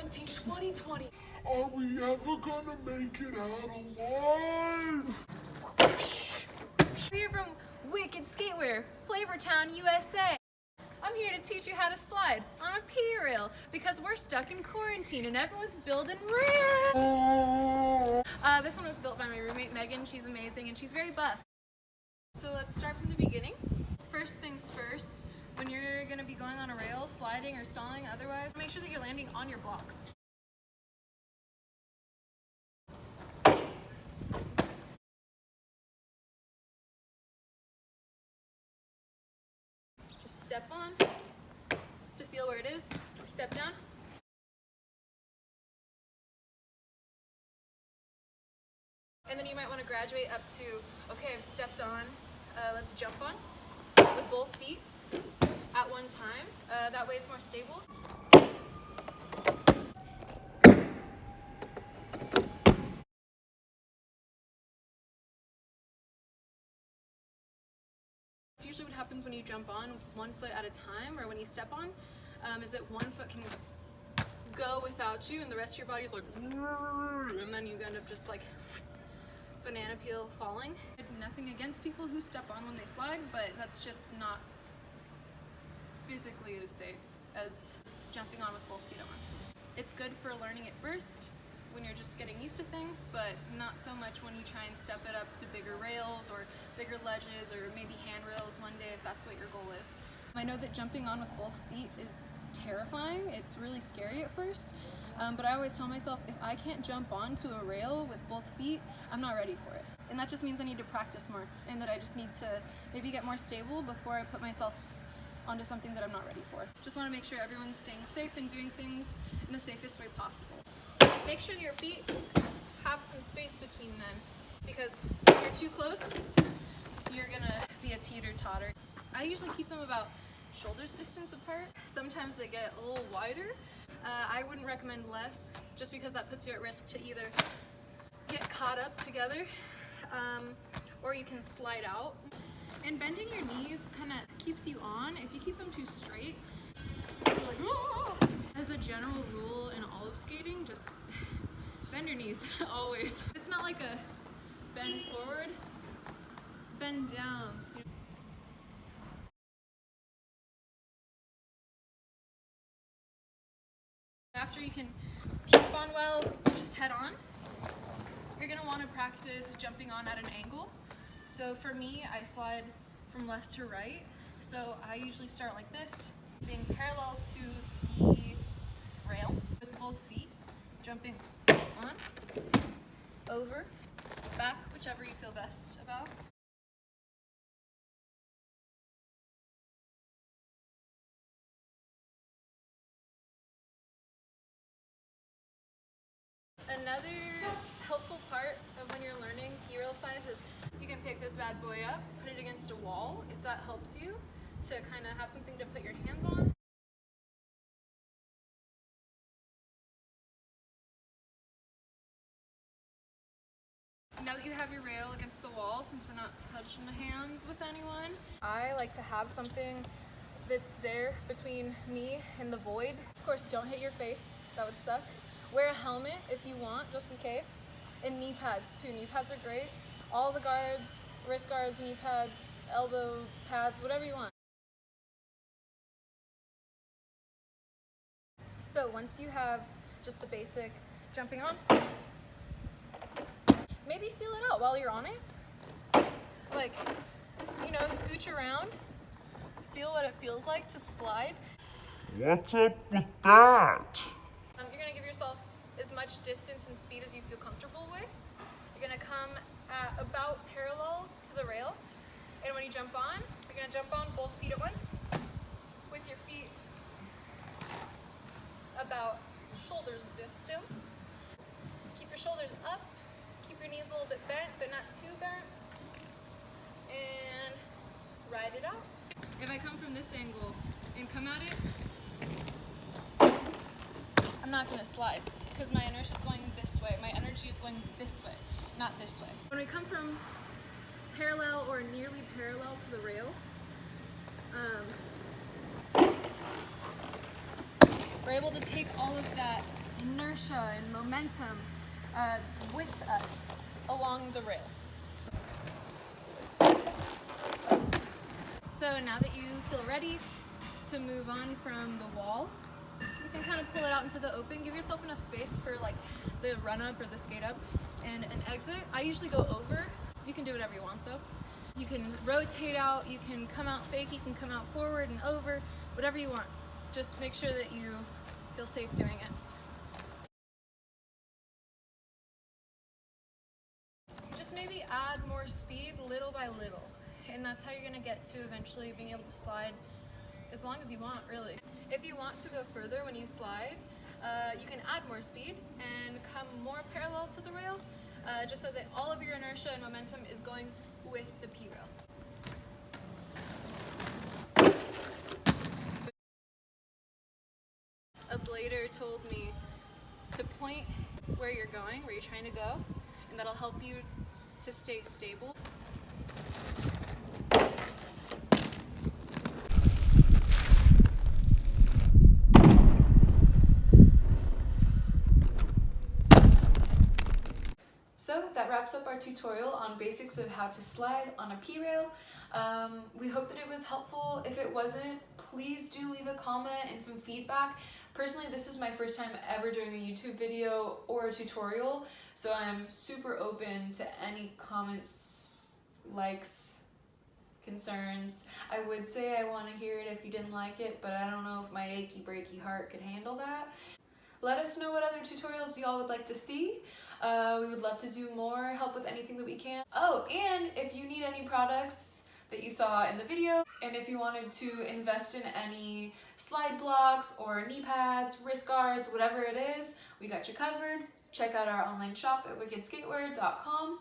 Quarantine 2020. Are we ever gonna make it out alive? We're from Wicked Skatewear, Flavortown, USA. I'm here to teach you how to slide on a P rail because we're stuck in quarantine and everyone's building rails. This one was built by my roommate Megan. She's amazing and she's very buff. So let's start from the beginning. First things first, when you're going to be going on a rail, sliding or stalling otherwise, make sure that you're landing on your blocks. Just step on to feel where it is, step down. And then you might want to graduate up to, okay, I've stepped on, let's jump on with both feet at one time. That way it's more stable. It's usually what happens when you jump on one foot at a time, or when you step on, is that one foot can go without you and the rest of your body is like, and then you end up just like banana peel falling. Nothing against people who step on when they slide, but that's just not physically as safe as jumping on with both feet at once. It's good for learning it first when you're just getting used to things, but not so much when you try and step it up to bigger rails or bigger ledges or maybe handrails one day if that's what your goal is. I know that jumping on with both feet is terrifying. It's really scary at first, but I always tell myself if I can't jump onto a rail with both feet, I'm not ready for it. And that just means I need to practice more and that I just need to maybe get more stable before I put myself onto something that I'm not ready for. Just want to make sure everyone's staying safe and doing things in the safest way possible. Make sure that your feet have some space between them, because if you're too close, you're gonna be a teeter-totter. I usually keep them about shoulders distance apart. Sometimes they get a little wider. I wouldn't recommend less, just because that puts you at risk to either get caught up together, or you can slide out. And bending your knees kind of keeps you on. If you keep them too straight, you're like, oh! As a general rule in all of skating, just bend your knees, always. It's not like a bend forward, it's bend down. After you can jump on well, just head on. You're gonna wanna practice jumping on at an angle. So for me, I slide from left to right. So I usually start like this, being parallel to the rail with both feet, jumping on, over, back, whichever you feel best about. Another helpful part of when you're learning P-rail slides is you can pick this bad boy up, put it against a wall if that helps you to kind of have something to put your hands on. Now that you have your rail against the wall, since we're not touching the hands with anyone, I like to have something that's there between me and the void. Of course, don't hit your face, that would suck. Wear a helmet if you want, just in case. And knee pads too, knee pads are great. All the guards, wrist guards, knee pads, elbow pads, whatever you want. So once you have just the basic jumping on, maybe feel it out while you're on it. Like, you know, scooch around, feel what it feels like to slide. What's up with that? You're gonna give yourself as much distance and speed as you feel comfortable with. You're gonna come at about parallel to the rail. And when you jump on, you're gonna jump on both feet at once with your feet about shoulders distance. Keep your shoulders up. Keep your knees a little bit bent, but not too bent. And ride it out. If I come from this angle and come at it, I'm not gonna slide because my inertia is going this way. My energy is going this way, not this way. When we come from parallel or nearly parallel to the rail, we're able to take all of that inertia and momentum with us along the rail. So now that you feel ready to move on from the wall, you can kind of pull it out into the open. Give yourself enough space for like the run up or the skate up and an exit. I usually go over. You can do whatever you want though. You can rotate out, you can come out fake, you can come out forward and over, whatever you want. Just make sure that you feel safe doing it. Just maybe add more speed little by little. And that's how you're gonna get to eventually being able to slide as long as you want, really. If you want to go further when you slide, you can add more speed and come more parallel to the rail, just so that all of your inertia and momentum is going with the P-rail. A blader told me to point where you're going, where you're trying to go, and that'll help you to stay stable. So that wraps up our tutorial on basics of how to slide on a P-rail. We hope that it was helpful. If it wasn't, please do leave a comment and some feedback. Personally, this is my first time ever doing a YouTube video or a tutorial, so I'm super open to any comments, likes, concerns. I would say I want to hear it if you didn't like it, but I don't know if my achy breaky heart could handle that. Let us know what other tutorials y'all would like to see. We would love to do more, help with anything that we can. Oh, and if you need any products that you saw in the video, and if you wanted to invest in any slide blocks or knee pads, wrist guards, whatever it is, we got you covered. Check out our online shop at wickedskatewear.com,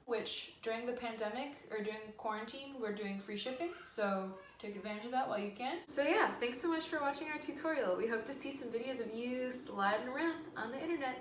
which during the pandemic or during quarantine, we're doing free shipping, so take advantage of that while you can. So yeah, thanks so much for watching our tutorial. We hope to see some videos of you sliding around on the internet.